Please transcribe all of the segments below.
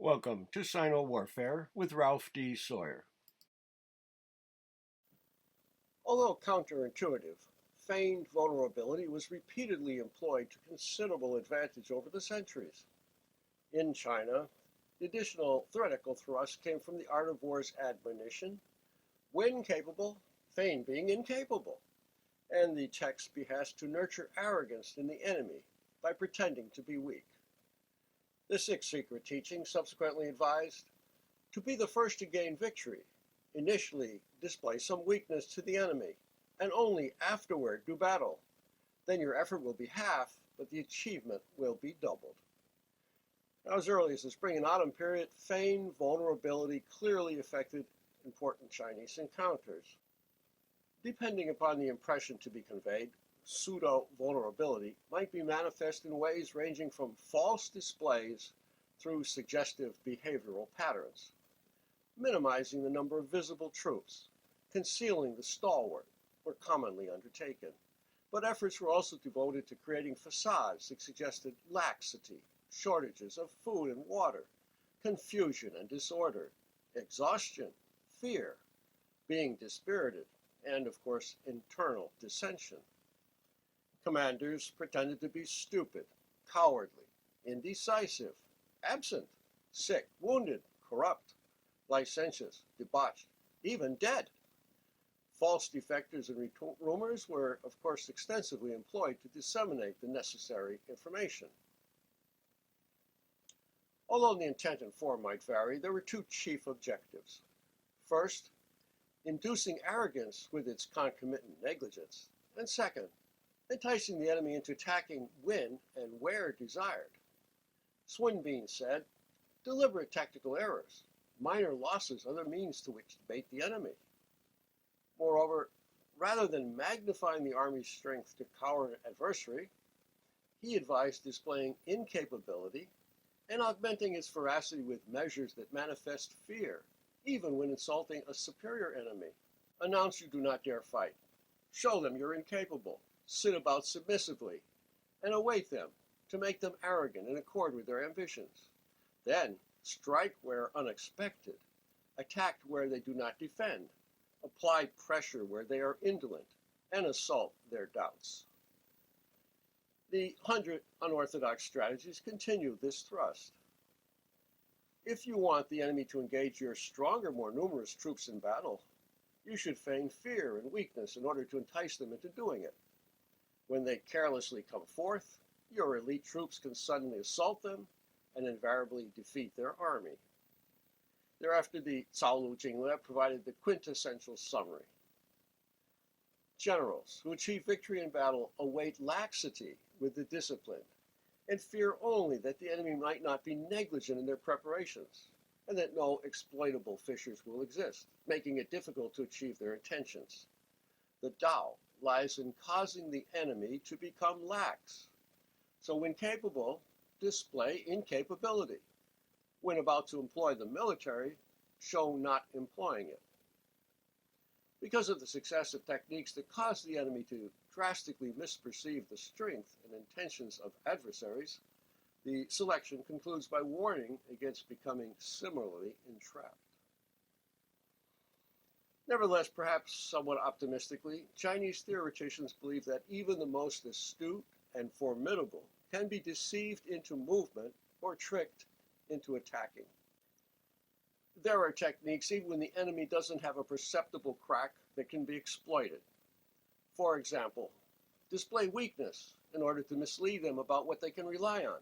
Welcome to Sino-Warfare with Ralph D. Sawyer. Although counterintuitive, feigned vulnerability was repeatedly employed to considerable advantage over the centuries. In China, the additional theoretical thrust came from the art of war's admonition, when capable, feign being incapable, and the text's behest to nurture arrogance in the enemy by pretending to be weak. The Sixth Secret Teaching subsequently advised to be the first to gain victory, initially display some weakness to the enemy, and only afterward do battle. Then your effort will be half, but the achievement will be doubled. Now, as early as the spring and autumn period, feigned vulnerability clearly affected important Chinese encounters. Depending upon the impression to be conveyed, pseudo vulnerability might be manifest in ways ranging from false displays through suggestive behavioral patterns, minimizing the number of visible troops, concealing the stalwart, were commonly undertaken. But efforts were also devoted to creating facades that suggested laxity, shortages of food and water, confusion and disorder, exhaustion, fear, being dispirited, and, of course, internal dissension. Commanders pretended to be stupid, cowardly, indecisive, absent, sick, wounded, corrupt, licentious, debauched, even dead. False defectors and rumors were, of course, extensively employed to disseminate the necessary information. Although the intent and form might vary, there were two chief objectives. First, inducing arrogance with its concomitant negligence, and second, enticing the enemy into attacking when and where desired. Swinburne said, "Deliberate tactical errors, minor losses are the means to which to bait the enemy." Moreover, rather than magnifying the army's strength to cower an adversary, he advised displaying incapability and augmenting its veracity with measures that manifest fear, even when insulting a superior enemy. Announce you do not dare fight. Show them you're incapable. Sit about submissively, and await them to make them arrogant in accord with their ambitions. Then strike where unexpected, attack where they do not defend, apply pressure where they are indolent, and assault their doubts. The 100 unorthodox strategies continue this thrust. If you want the enemy to engage your stronger, more numerous troops in battle, you should feign fear and weakness in order to entice them into doing it. When they carelessly come forth, your elite troops can suddenly assault them and invariably defeat their army. Thereafter, the Cao Jingle provided the quintessential summary. Generals who achieve victory in battle await laxity with the disciplined and fear only that the enemy might not be negligent in their preparations and that no exploitable fissures will exist, making it difficult to achieve their intentions. The Tao lies in causing the enemy to become lax. So when capable, display incapability. When about to employ the military, show not employing it. Because of the successive techniques that cause the enemy to drastically misperceive the strength and intentions of adversaries, the selection concludes by warning against becoming similarly entrapped. Nevertheless, perhaps somewhat optimistically, Chinese theoreticians believe that even the most astute and formidable can be deceived into movement or tricked into attacking. There are techniques even when the enemy doesn't have a perceptible crack that can be exploited. For example, display weakness in order to mislead them about what they can rely on.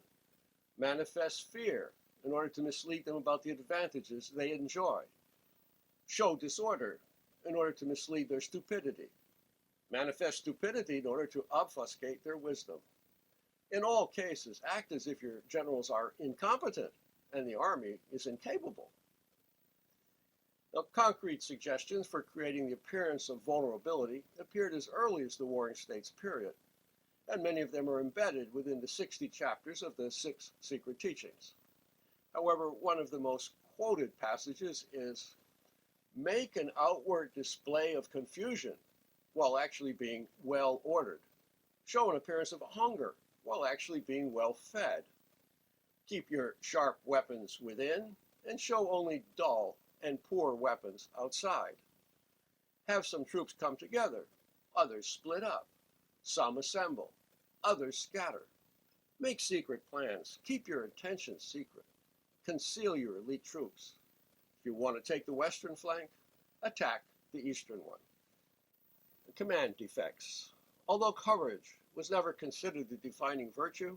Manifest fear in order to mislead them about the advantages they enjoy. Show disorder in order to mislead their stupidity. Manifest stupidity in order to obfuscate their wisdom. In all cases, act as if your generals are incompetent and the army is incapable. Now, concrete suggestions for creating the appearance of vulnerability appeared as early as the Warring States period, and many of them are embedded within the 60 chapters of the Six Secret Teachings. However, one of the most quoted passages is, "Make an outward display of confusion while actually being well ordered. Show an appearance of hunger while actually being well fed. Keep your sharp weapons within and show only dull and poor weapons outside. Have some troops come together, others split up, some assemble, others scatter. Make secret plans, keep your intentions secret. Conceal your elite troops. If you want to take the western flank, attack the eastern one. Command defects. Although courage was never considered the defining virtue,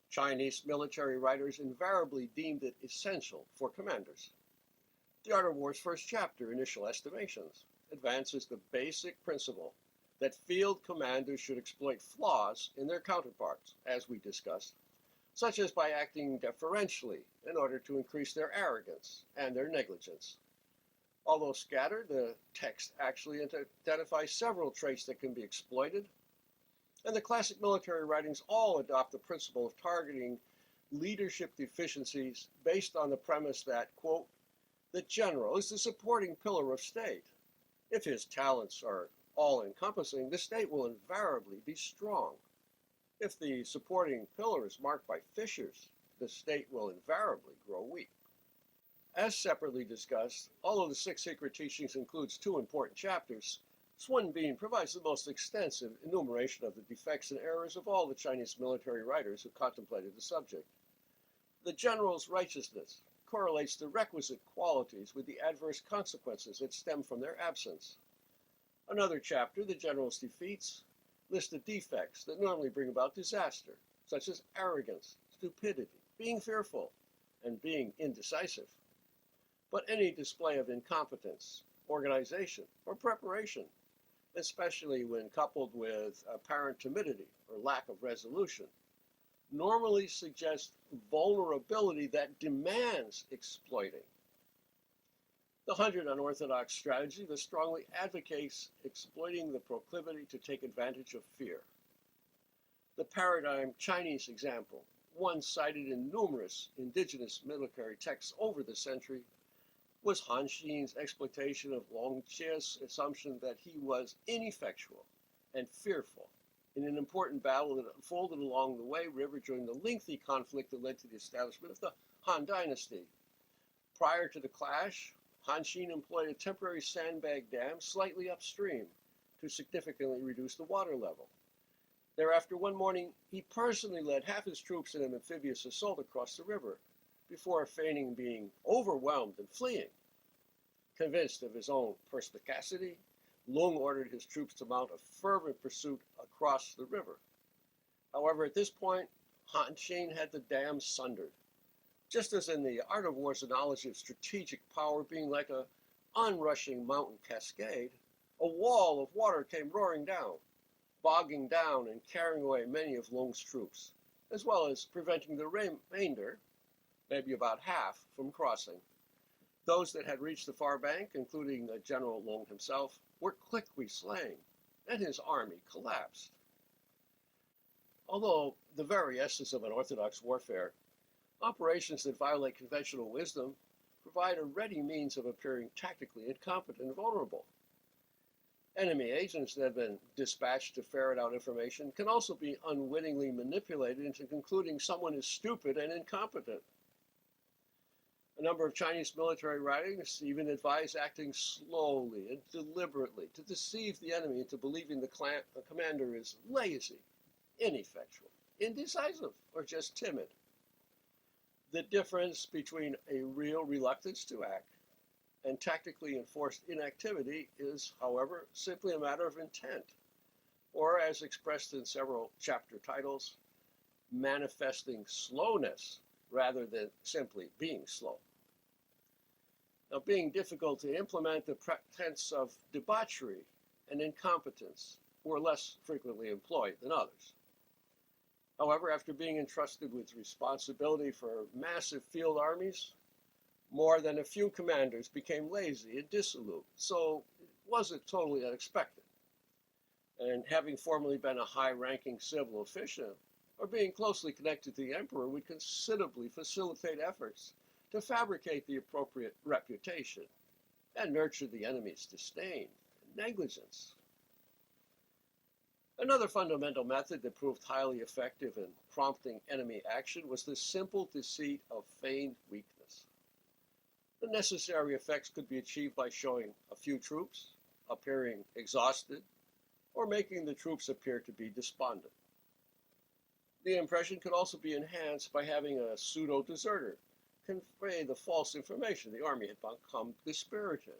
Chinese military writers invariably deemed it essential for commanders. The Art of War's first chapter, Initial Estimations, advances the basic principle that field commanders should exploit flaws in their counterparts, as we discussed, such as by acting deferentially in order to increase their arrogance and their negligence. Although scattered, the text actually identifies several traits that can be exploited, and the classic military writings all adopt the principle of targeting leadership deficiencies based on the premise that, quote, the general is the supporting pillar of state. If his talents are all-encompassing, the state will invariably be strong. If the supporting pillar is marked by fissures, the state will invariably grow weak. As separately discussed, although the Six Secret Teachings includes 2 important chapters, Sun Bin provides the most extensive enumeration of the defects and errors of all the Chinese military writers who contemplated the subject. The general's righteousness correlates the requisite qualities with the adverse consequences that stem from their absence. Another chapter, the general's defeats, lists the defects that normally bring about disaster, such as arrogance, stupidity, being fearful, and being indecisive. But any display of incompetence, organization, or preparation, especially when coupled with apparent timidity or lack of resolution, normally suggests vulnerability that demands exploiting. The 100 Unorthodox strategy thus strongly advocates exploiting the proclivity to take advantage of fear. The paradigm Chinese example, one cited in numerous indigenous military texts over the century, was Han Xin's exploitation of Long Jie's assumption that he was ineffectual and fearful in an important battle that unfolded along the Wei River during the lengthy conflict that led to the establishment of the Han Dynasty. Prior to the clash, Han Xin employed a temporary sandbag dam slightly upstream to significantly reduce the water level. Thereafter, one morning, he personally led half his troops in an amphibious assault across the river, before feigning being overwhelmed and fleeing. Convinced of his own perspicacity, Lung ordered his troops to mount a fervent pursuit across the river. However, at this point, Han Xin had the dam sundered. Just as in the Art of War's analogy of strategic power being like an onrushing mountain cascade, a wall of water came roaring down, bogging down and carrying away many of Lung's troops, as well as preventing the remainder, maybe about half, from crossing. Those that had reached the far bank, including General Lung himself, were quickly slain, and his army collapsed. Although the very essence of unorthodox warfare, operations that violate conventional wisdom provide a ready means of appearing tactically incompetent and vulnerable. Enemy agents that have been dispatched to ferret out information can also be unwittingly manipulated into concluding someone is stupid and incompetent. A number of Chinese military writings even advise acting slowly and deliberately to deceive the enemy into believing the commander is lazy, ineffectual, indecisive, or just timid. The difference between a real reluctance to act and tactically enforced inactivity is, however, simply a matter of intent, or as expressed in several chapter titles, manifesting slowness rather than simply being slow. Now, being difficult to implement, the pretense of debauchery and incompetence were less frequently employed than others. However, after being entrusted with responsibility for massive field armies, more than a few commanders became lazy and dissolute, so it wasn't totally unexpected. And having formerly been a high-ranking civil official, or being closely connected to the emperor, would considerably facilitate efforts to fabricate the appropriate reputation and nurture the enemy's disdain and negligence. Another fundamental method that proved highly effective in prompting enemy action was the simple deceit of feigned weakness. The necessary effects could be achieved by showing a few troops, appearing exhausted, or making the troops appear to be despondent. The impression could also be enhanced by having a pseudo deserter convey the false information the army had become dispirited.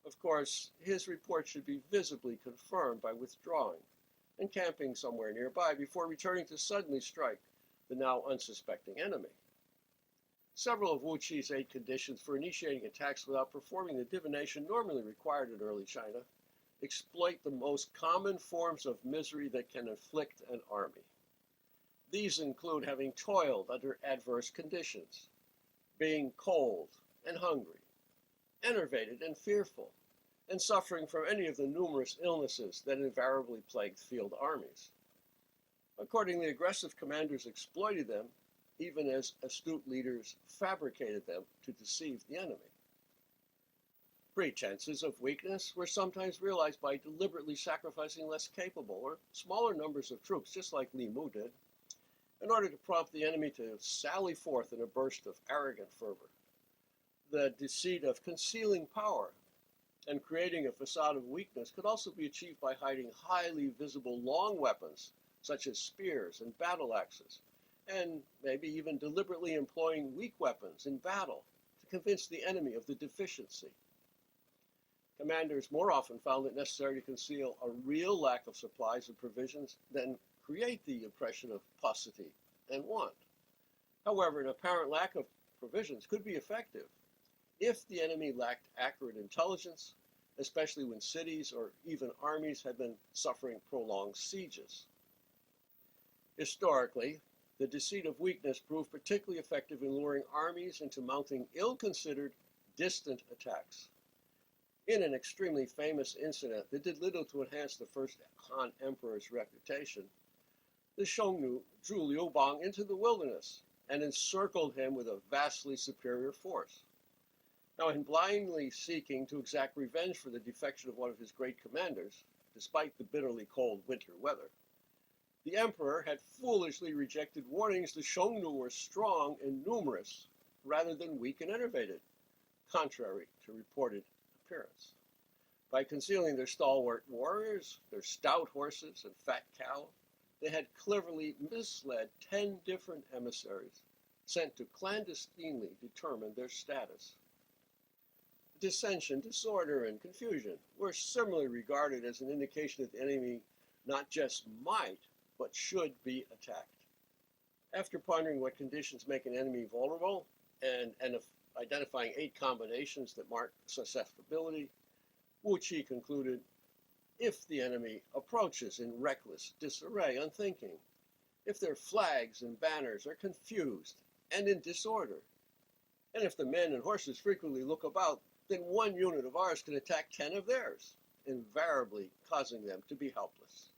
Of course, his report should be visibly confirmed by withdrawing and camping somewhere nearby before returning to suddenly strike the now unsuspecting enemy. Several of Wu Qi's 8 conditions for initiating attacks without performing the divination normally required in early China exploit the most common forms of misery that can afflict an army. These include having toiled under adverse conditions, being cold and hungry, enervated and fearful, and suffering from any of the numerous illnesses that invariably plagued field armies. Accordingly, aggressive commanders exploited them, even as astute leaders fabricated them to deceive the enemy. Pretenses of weakness were sometimes realized by deliberately sacrificing less capable or smaller numbers of troops, just like Li Mu did, in order to prompt the enemy to sally forth in a burst of arrogant fervor. The deceit of concealing power and creating a facade of weakness could also be achieved by hiding highly visible long weapons, such as spears and battle axes, and maybe even deliberately employing weak weapons in battle to convince the enemy of the deficiency. Commanders more often found it necessary to conceal a real lack of supplies and provisions than create the impression of paucity and want. However, an apparent lack of provisions could be effective if the enemy lacked accurate intelligence, especially when cities or even armies had been suffering prolonged sieges. Historically, the deceit of weakness proved particularly effective in luring armies into mounting ill-considered, distant attacks. In an extremely famous incident that did little to enhance the first Han emperor's reputation, the Xiongnu drew Liu Bang into the wilderness and encircled him with a vastly superior force. Now, in blindly seeking to exact revenge for the defection of one of his great commanders, despite the bitterly cold winter weather, the emperor had foolishly rejected warnings the Xiongnu were strong and numerous rather than weak and enervated, contrary to reported appearance. By concealing their stalwart warriors, their stout horses, and fat cattle, they had cleverly misled 10 different emissaries sent to clandestinely determine their status. Dissension, disorder, and confusion were similarly regarded as an indication that the enemy not just might, but should be attacked. After pondering what conditions make an enemy vulnerable and identifying 8 combinations that mark susceptibility, Wu Qi concluded, if the enemy approaches in reckless disarray, unthinking, if their flags and banners are confused and in disorder, and if the men and horses frequently look about, then 1 unit of ours can attack 10 of theirs, invariably causing them to be helpless.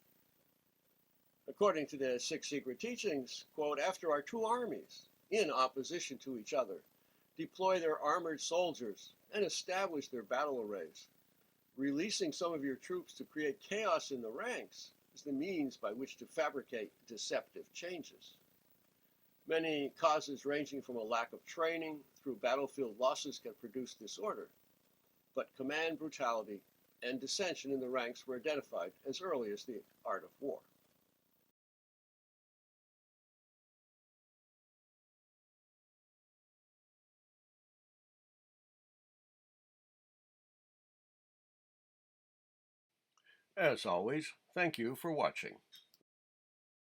According to the 6 secret teachings, quote, after our 2 armies, in opposition to each other, deploy their armored soldiers and establish their battle arrays, releasing some of your troops to create chaos in the ranks is the means by which to fabricate deceptive changes. Many causes ranging from a lack of training through battlefield losses can produce disorder, but command brutality and dissension in the ranks were identified as early as the art of war. As always, thank you for watching.